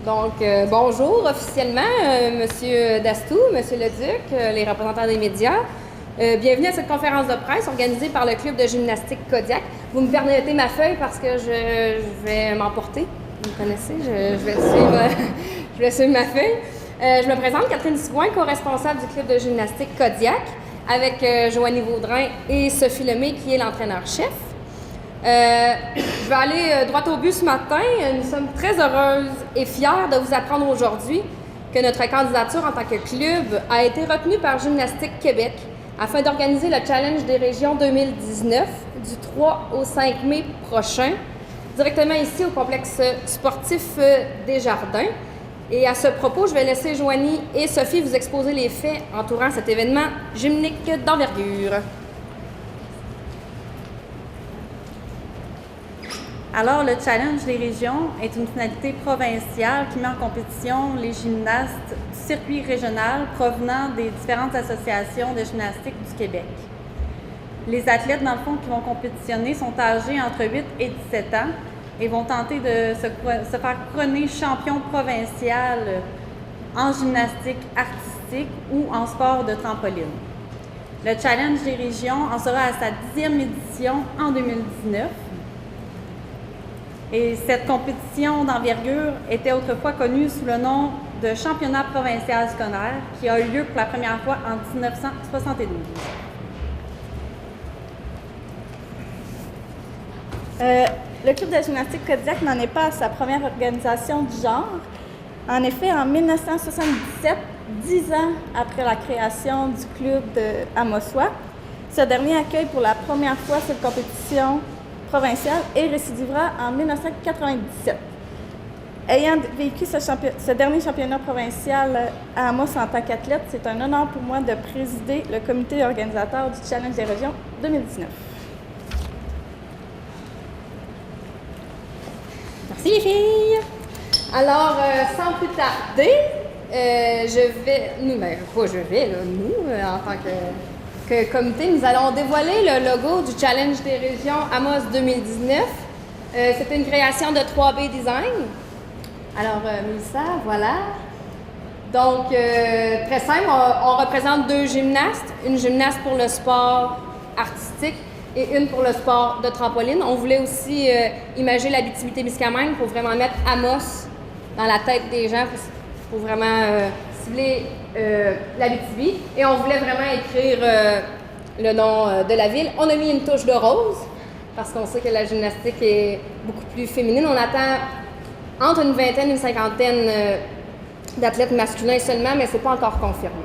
Bonjour officiellement, Monsieur Dastou, Monsieur Leduc, les représentants des médias. Bienvenue à cette conférence de presse organisée par le club de gymnastique Kodiak. Vous me permettez ma feuille parce que je vais m'emporter. Vous me connaissez, je vais suivre ma feuille. Je me présente, Catherine Sigouin, co-responsable du club de gymnastique Kodiak, avec Joanie Vaudrin et Sophie Lemay, qui est l'entraîneur-chef. Je vais aller droit au but ce matin. Nous sommes très heureuses et fiers de vous apprendre aujourd'hui que notre candidature en tant que club a été retenue par Gymnastique Québec afin d'organiser le Challenge des régions 2019 du 3 au 5 mai prochain, directement ici au complexe sportif des Jardins. Et à ce propos, je vais laisser Joanie et Sophie vous exposer les faits entourant cet événement gymnique d'envergure. Alors, le Challenge des régions est une finalité provinciale qui met en compétition les gymnastes du circuit régional provenant des différentes associations de gymnastique du Québec. Les athlètes, dans le fond, qui vont compétitionner sont âgés entre 8 et 17 ans et vont tenter de se faire couronner champion provincial en gymnastique artistique ou en sport de trampoline. Le Challenge des régions en sera à sa 10e édition en 2019. Et cette compétition d'envergure était autrefois connue sous le nom de Championnat provincial scolaire, qui a eu lieu pour la première fois en 1972. Le club de gymnastique Kodiak n'en est pas à sa première organisation du genre. En effet, en 1977, 10 ans après la création du club de Amossois, ce dernier accueille pour la première fois cette compétition provinciale et récidivera en 1997. Ayant vécu ce dernier championnat provincial à Amos en tant qu'athlète, c'est un honneur pour moi de présider le comité organisateur du Challenge des régions 2019. Merci les filles! Alors, sans plus tarder, nous, en tant que comité, nous allons dévoiler le logo du Challenge des régions Amos 2019. C'est une création de 3B Design. Alors, Mélissa, voilà. Donc, très simple, on représente deux gymnastes. Une gymnaste pour le sport artistique et une pour le sport de trampoline. On voulait aussi imager l'Abitibi-Témiscamingue pour vraiment mettre Amos dans la tête des gens, pour vraiment cibler l'Abitibi. Et on voulait vraiment écrire le nom de la ville. On a mis une touche de rose, parce qu'on sait que la gymnastique est beaucoup plus féminine. On attend entre une vingtaine et une cinquantaine d'athlètes masculins seulement, mais ce n'est pas encore confirmé.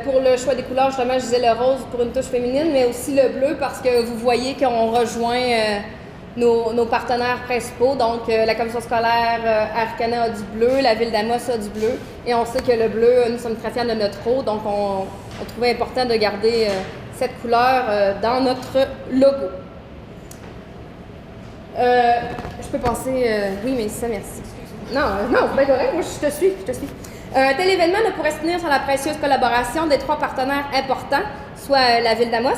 Pour le choix des couleurs, justement, je disais le rose pour une touche féminine, mais aussi le bleu parce que vous voyez qu'on rejoint nos partenaires principaux. Donc, la commission scolaire Arcana a du bleu, la ville d'Amos a du bleu, et on sait que le bleu, nous sommes très fiers de notre eau, donc on trouvait important de garder cette couleur dans notre logo. Je peux passer... oui, mais ça, merci. Non, c'est bien correct, moi je te suis. Un tel événement ne pourrait se tenir sans la précieuse collaboration des trois partenaires importants, soit la Ville d'Amos,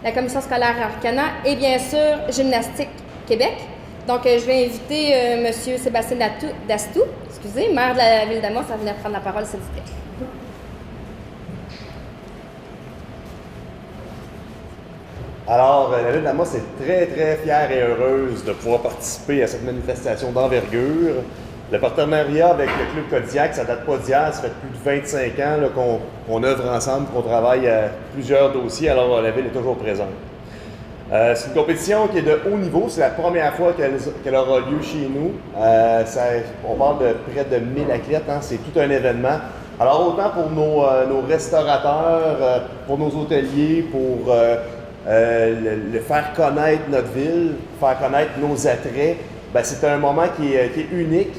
la Commission scolaire Arcana et bien sûr Gymnastique Québec. Donc, je vais inviter M. Sébastien Dastou, maire de la Ville d'Amos, à venir prendre la parole, s'il vous plaît. Alors, la Ville d'Amos est très, très fière et heureuse de pouvoir participer à cette manifestation d'envergure. Le partenariat avec le Club Kodiak, ça date pas d'hier, ça fait plus de 25 ans là, qu'on œuvre ensemble, qu'on travaille à plusieurs dossiers, alors la Ville est toujours présente. C'est une compétition qui est de haut niveau, c'est la première fois qu'elle aura lieu chez nous. On parle de près de 1000 athlètes, hein, c'est tout un événement. Alors autant pour nos restaurateurs, pour nos hôteliers, pour le faire connaître notre ville, faire connaître nos attraits, ben, c'est un moment qui est unique.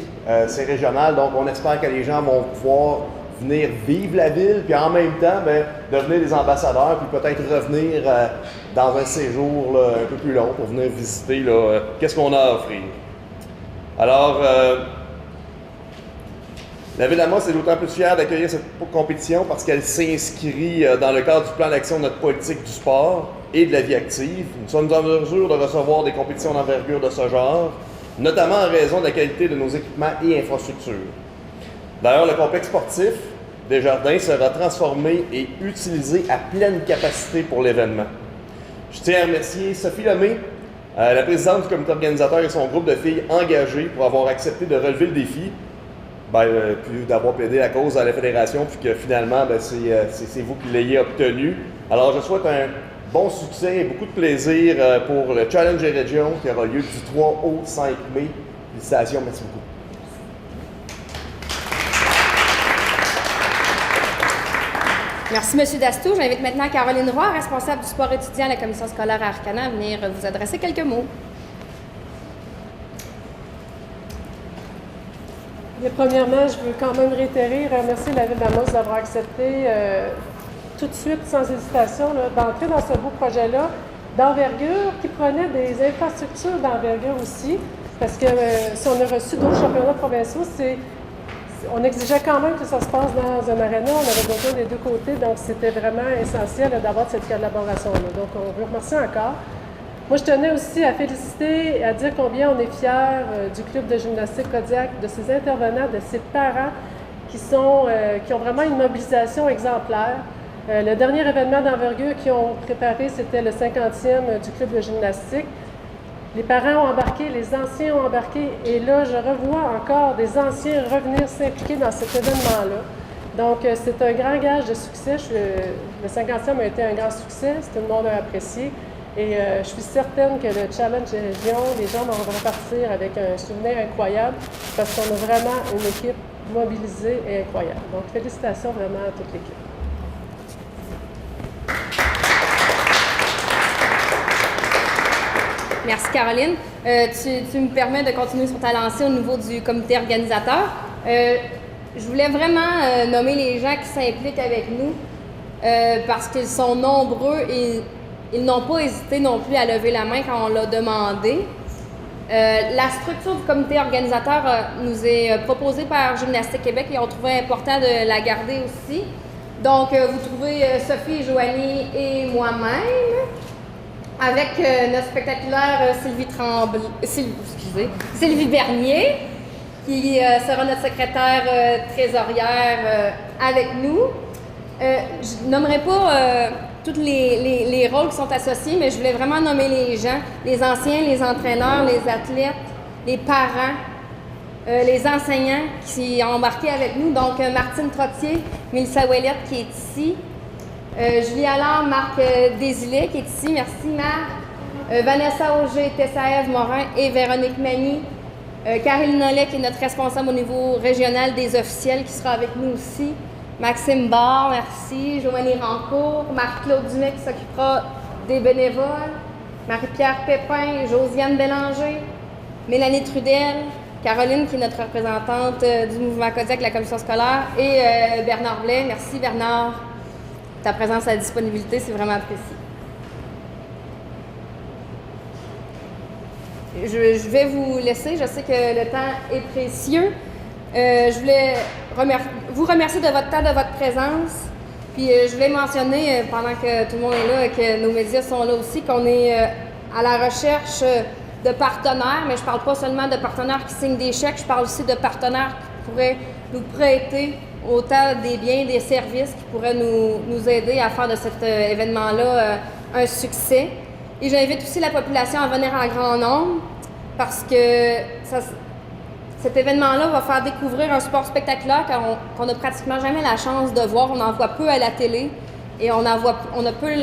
C'est régional, donc on espère que les gens vont pouvoir venir vivre la ville, puis en même temps, ben, devenir des ambassadeurs, puis peut-être revenir dans un séjour là, un peu plus long pour venir visiter qu'est-ce qu'on a à offrir. Alors, la Ville d'Amos est d'autant plus fière d'accueillir cette compétition parce qu'elle s'inscrit dans le cadre du plan d'action de notre politique du sport et de la vie active. Nous sommes en mesure de recevoir des compétitions d'envergure de ce genre. notamment en raison de la qualité de nos équipements et infrastructures. D'ailleurs, le complexe sportif Desjardins sera transformé et utilisé à pleine capacité pour l'événement. Je tiens à remercier Sophie Lemay, la présidente du comité organisateur et son groupe de filles engagées pour avoir accepté de relever le défi, puis d'avoir plaidé la cause à la fédération, puis que finalement, c'est vous qui l'ayez obtenu. Alors, je souhaite un bon succès et beaucoup de plaisir pour le Challenge des régions qui aura lieu du 3 au 5 mai. Félicitations, merci beaucoup. Merci, M. Dastou. J'invite maintenant Caroline Roy, responsable du sport étudiant à la commission scolaire à Arcana, à venir vous adresser quelques mots. Et premièrement, je veux quand même remercier la Ville d'Amos d'avoir accepté tout de suite, sans hésitation, d'entrer dans ce beau projet-là d'envergure qui prenait des infrastructures d'envergure aussi, parce que si on a reçu d'autres championnats provinciaux, on exigeait quand même que ça se passe dans un aréna, on avait besoin des deux côtés, donc c'était vraiment essentiel d'avoir cette collaboration-là. Donc, on vous remercie encore. Moi, je tenais aussi à féliciter et à dire combien on est fiers du club de gymnastique Kodiak, de ses intervenants, de ses parents qui ont vraiment une mobilisation exemplaire. Le dernier événement d'envergure qu'ils ont préparé, c'était le 50e du club de gymnastique. Les parents ont embarqué, les anciens ont embarqué, et là, je revois encore des anciens revenir s'impliquer dans cet événement-là. Donc, c'est un grand gage de succès. Le 50e a été un grand succès, tout le monde a apprécié. Et je suis certaine que le Challenge des régions, les gens vont repartir avec un souvenir incroyable parce qu'on a vraiment une équipe mobilisée et incroyable. Donc, félicitations vraiment à toute l'équipe. Merci, Caroline. Tu me permets de continuer sur ta lancée au niveau du comité organisateur. Je voulais vraiment nommer les gens qui s'impliquent avec nous parce qu'ils sont nombreux et ils n'ont pas hésité non plus à lever la main quand on l'a demandé. La structure du comité organisateur nous est proposée par Gymnastique Québec et on trouvait important de la garder aussi. Donc, vous trouvez Sophie, Joanie et moi-même, avec notre spectaculaire Sylvie Bernier, qui sera notre secrétaire trésorière avec nous. Je ne nommerai pas tous les rôles qui sont associés, mais je voulais vraiment nommer les gens, les anciens, les entraîneurs, les athlètes, les parents, les enseignants qui ont embarqué avec nous. Donc, Martine Trottier, Mélissa Ouellette qui est ici, Julie Allard, Marc Désilet qui est ici, merci Marc, Vanessa Auger, Tessa-Ève Morin et Véronique Magny, Caroline Nollet qui est notre responsable au niveau régional des officiels qui sera avec nous aussi, Maxime Barre, merci, Joanie Rancourt, Marc-Claude Dumais qui s'occupera des bénévoles, Marie-Pierre Pépin, Josiane Bélanger, Mélanie Trudel, Caroline qui est notre représentante du mouvement Kodiak, la commission scolaire, et Bernard Blais. Merci Bernard. Ta présence et la disponibilité, c'est vraiment apprécié. Je vais vous laisser, je sais que le temps est précieux. Je voulais vous remercier de votre temps, de votre présence. Puis je voulais mentionner, pendant que tout le monde est là et que nos médias sont là aussi, qu'on est à la recherche de partenaires, mais je ne parle pas seulement de partenaires qui signent des chèques, je parle aussi de partenaires qui pourraient nous prêter autant des biens, des services qui pourraient nous aider à faire de cet événement-là un succès. Et j'invite aussi la population à venir en grand nombre parce que cet événement-là va faire découvrir un sport spectaculaire qu'on n'a pratiquement jamais la chance de voir. On en voit peu à la télé et on a peu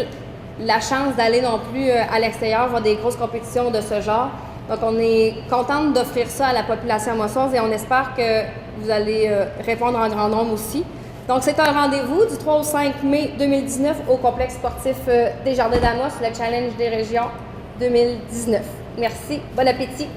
la chance d'aller non plus à l'extérieur voir des grosses compétitions de ce genre. Donc, on est contente d'offrir ça à la population amassoise et on espère que vous allez répondre en grand nombre aussi. Donc, c'est un rendez-vous du 3 au 5 mai 2019 au complexe sportif Desjardins d'Amos, le Challenge des régions 2019. Merci. Bon appétit.